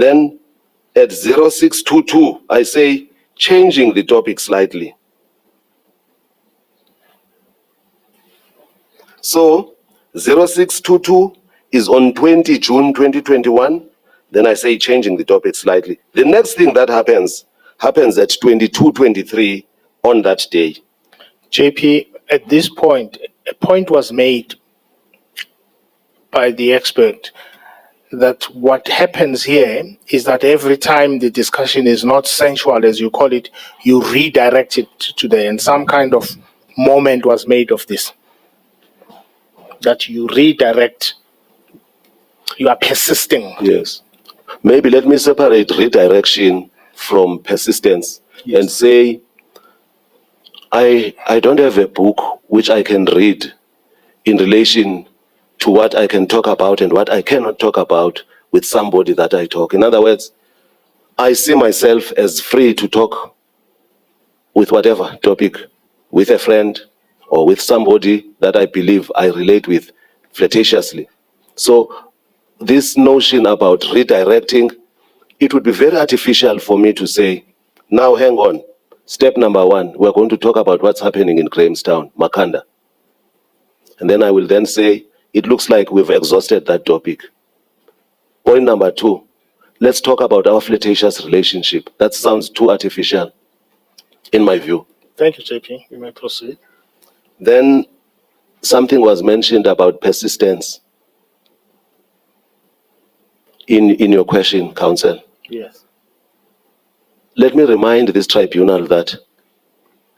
Then at 0622, I say changing the topic slightly. So 0622 is on 20 June 2021. Then I say changing the topic slightly. The next thing that happens at 2223 on that day. JP, at this point, a point was made by the expert that what happens here is that every time the discussion is not sensual, as you call it, you redirect it to the end. Some kind of moment was made of this, that you redirect, you are persisting. Yes. Maybe let me separate redirection from persistence. Yes. And say, I don't have a book which I can read in relation to what I can talk about and what I cannot talk about with somebody that I talk. In other words, I see myself as free to talk with whatever topic, with a friend or with somebody that I believe I relate with flirtatiously. So this notion about redirecting, it would be very artificial for me to say, now hang on, step number 1, we're going to talk about what's happening in Grahamstown, Makanda. And then I will then say, it looks like we've exhausted that topic. Point number 2, let's talk about our flirtatious relationship. That sounds too artificial, in my view. Thank you, JP. You may proceed. Then something was mentioned about persistence in your question, counsel. Yes. Let me remind this tribunal that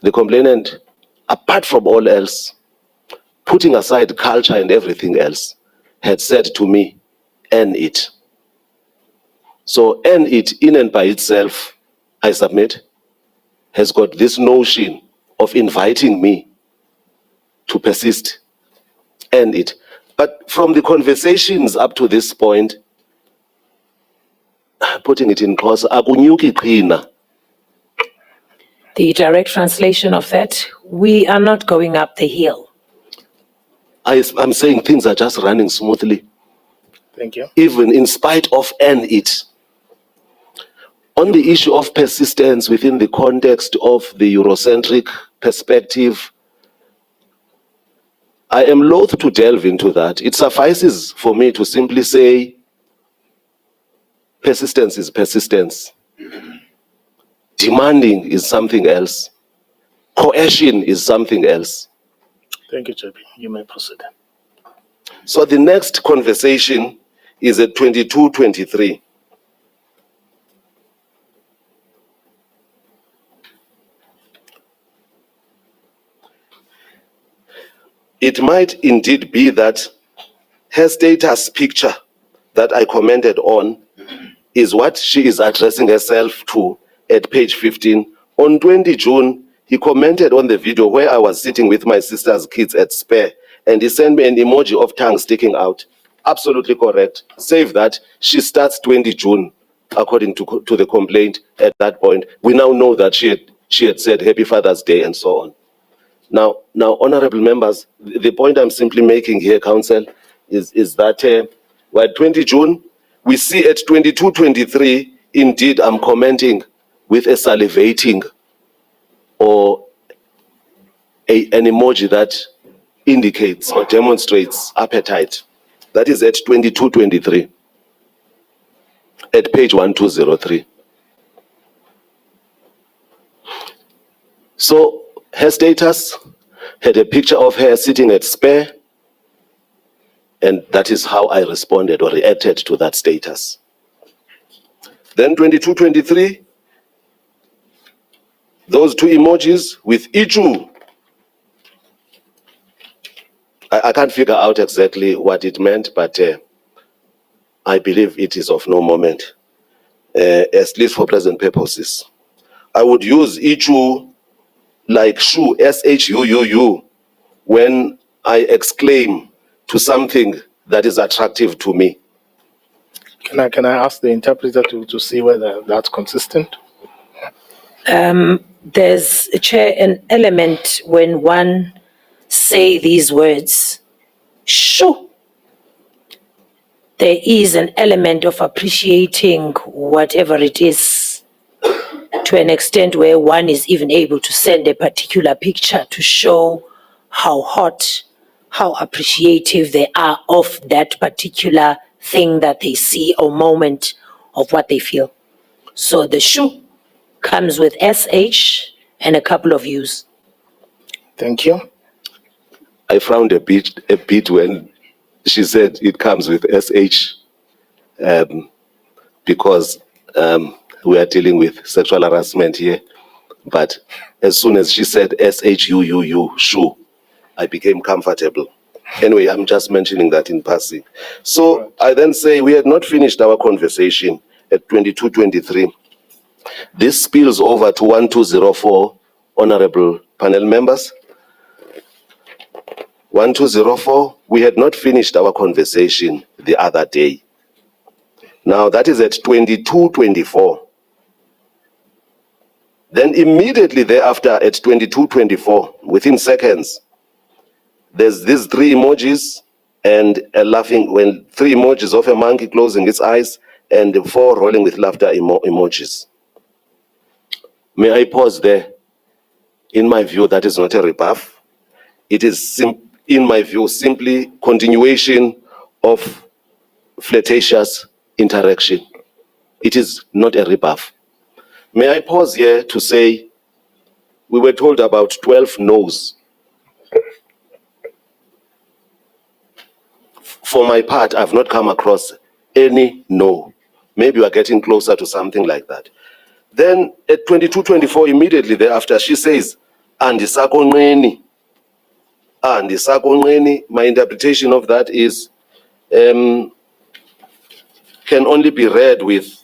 the complainant, apart from all else, putting aside culture and everything else, had said to me, earn it. So earn it in and by itself, I submit, has got this notion of inviting me to persist, earn it. But from the conversations up to this point, putting it in clause, akunyuki qhina. The direct translation of that, we are not going up the hill. I'm saying things are just running smoothly. Thank you. Even in spite of earn it. On the issue of persistence within the context of the Eurocentric perspective, I am loath to delve into that. It suffices for me to simply say, persistence is persistence. Demanding is something else. Coercion is something else. Thank you, JP. You may proceed. So the next conversation is at 2223. It might indeed be that her status picture that I commented on is what she is addressing herself to at page 15. On 20 June, he commented on the video where I was sitting with my sister's kids at Spare, and he sent me an emoji of tongue sticking out. Absolutely correct. Save that. She starts 20 June, according to the complaint at that point. We now know that she had said Happy Father's Day and so on. Now, honorable members, the point I'm simply making here, counsel, is that we're at 20 June. We see at 22:23, indeed, I'm commenting with a salivating or an emoji that indicates or demonstrates appetite. That is at 22:23, at page 1203. So her status had a picture of her sitting at Spare, and that is how I responded or reacted to that status. Then 22:23, those two emojis with Ichu. I can't figure out exactly what it meant, but I believe it is of no moment, at least for present purposes. I would use Ichu like shu, S-H-U-U-U, when I exclaim to something that is attractive to me. Can I ask the interpreter to see whether that's consistent? There's, Chair, an element when one say these words, shoo. there is an element of appreciating whatever it is to an extent where one is even able to send a particular picture to show how hot, how appreciative they are of that particular thing that they see or moment of what they feel. So the shoe comes with SH and a couple of U's. Thank you. I frowned a bit when she said it comes with SH, because we are dealing with sexual harassment here. But as soon as she said SHUUU, shoe, I became comfortable. Anyway, I'm just mentioning that in passing. So I then say we had not finished our conversation at 22:23. This spills over to 1204, honorable panel members. 1204, we had not finished our conversation the other day. Now that is at 22:24. Then immediately thereafter at 22:24, within seconds, there's these three emojis and a laughing, when three emojis of a monkey closing its eyes and the four rolling with laughter emojis. May I pause there? In my view, that is not a rebuff. It is, in my view, simply continuation of flirtatious interaction. It is not a rebuff. May I pause here to say, we were told about 12 no's. For my part, I've not come across any no. Maybe you are getting closer to something like that. Then at 22:24, immediately thereafter, she says, Andisakonqeni. Andisakonqeni, my interpretation of that is, can only be read with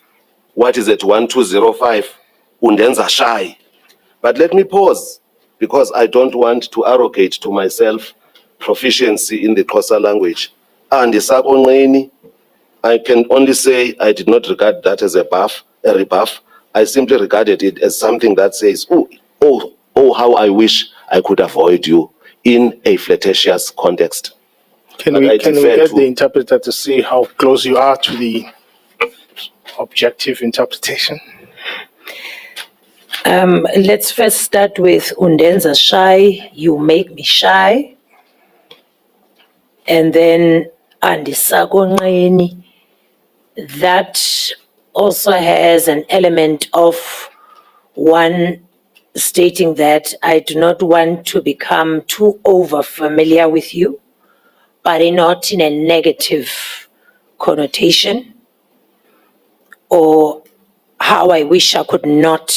what is at 1205, undenza shy. But let me pause, because I don't want to arrogate to myself proficiency in the Xhosa language. Andisakonqeni, I can only say I did not regard that as a rebuff. I simply regarded it as something that says, oh, how I wish I could avoid you in a flirtatious context. Can But we I get defer the interpreter to see how close you are to the objective interpretation? Let's first start with undenza shy, you make me shy. And then andisakonqeni, that also has an element of one stating that I do not want to become too over familiar with you, but not in a negative connotation, or how I wish I could not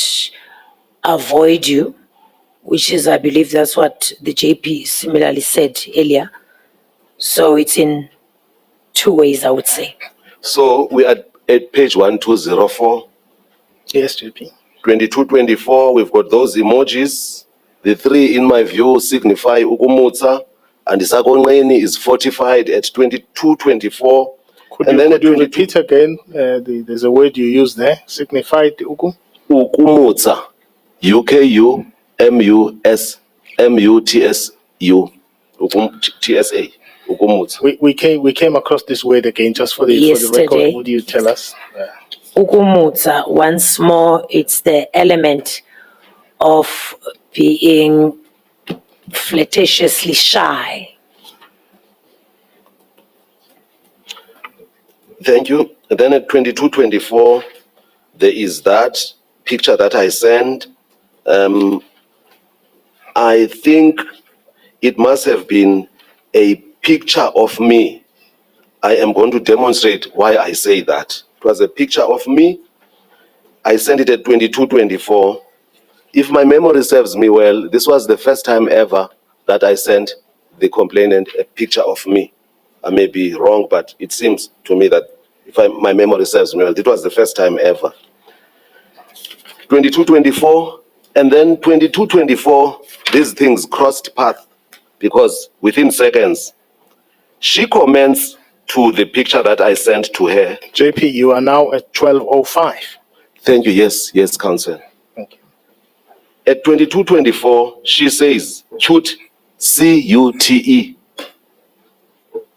avoid you, which is, I believe that's what the JP similarly said earlier. So it's in two ways, I would say. So we are at page 1204. Yes, JP. 22:24, we've got those emojis. The three, in my view, signify ukumutsa, and the Isakonqeni is fortified at 22:24. Could you repeat again? There's a word you use there, signified uku? Ukumutsa, UKUMUSMUTSU, TSA, ukumutsa. We came across this word again just for the record. Would you tell us? Ukumutsa, once more, it's the element of being flirtatiously shy. Thank you. And then at 22:24, there is that picture that I sent. I think it must have been a picture of me. I am going to demonstrate why I say that. It was a picture of me. I sent it at 22:24. If my memory serves me well, this was the first time ever that I sent the complainant a picture of me. I may be wrong, but it seems to me that if my memory serves me well, it was the first time ever. 22:24, and then 22:24, these things crossed path, because within seconds, she comments to the picture that I sent to her. JP, you are now at 1205. Thank you. Yes, Council. Thank you. At 22:24, she says, cute, CUTE.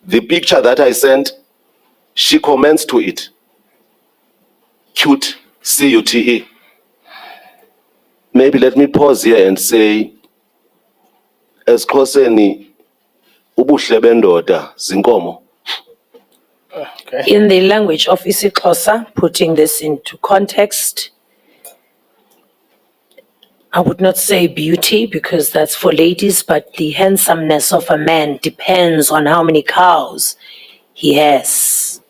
The picture that I sent, She comments to it. Cute, C-U-T-E. Maybe let me pause here and say, esiXhoseni ubuhle bendoda zinkomo. Okay. In the language of isiXhosa, putting this into context, I would not say beauty because that's for ladies, but the handsomeness of a man depends on how many cows he has.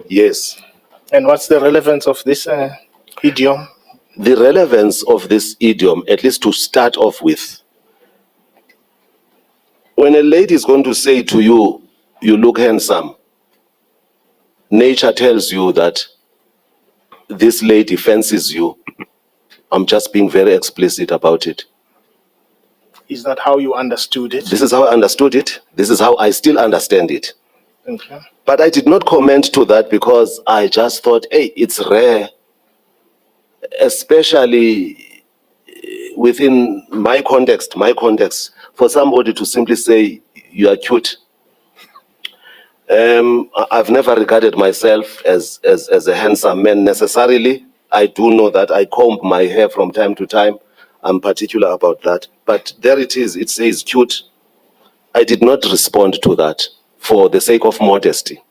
Yes. And what's the relevance of this idiom? The relevance of this idiom, at least to start off with, when a lady is going to say to you, you look handsome, nature tells you that this lady fancies you. I'm just being very explicit about it. Is that how you understood it? This is how I understood it. This is how I still understand it. Okay. But I did not comment to that because I just thought, hey, it's rare, especially within my context, for somebody to simply say, you are cute. I've never regarded myself as a handsome man necessarily. I do know that I comb my hair from time to time. I'm particular about that. But there it is, it says cute. I did not respond to that for the sake of modesty.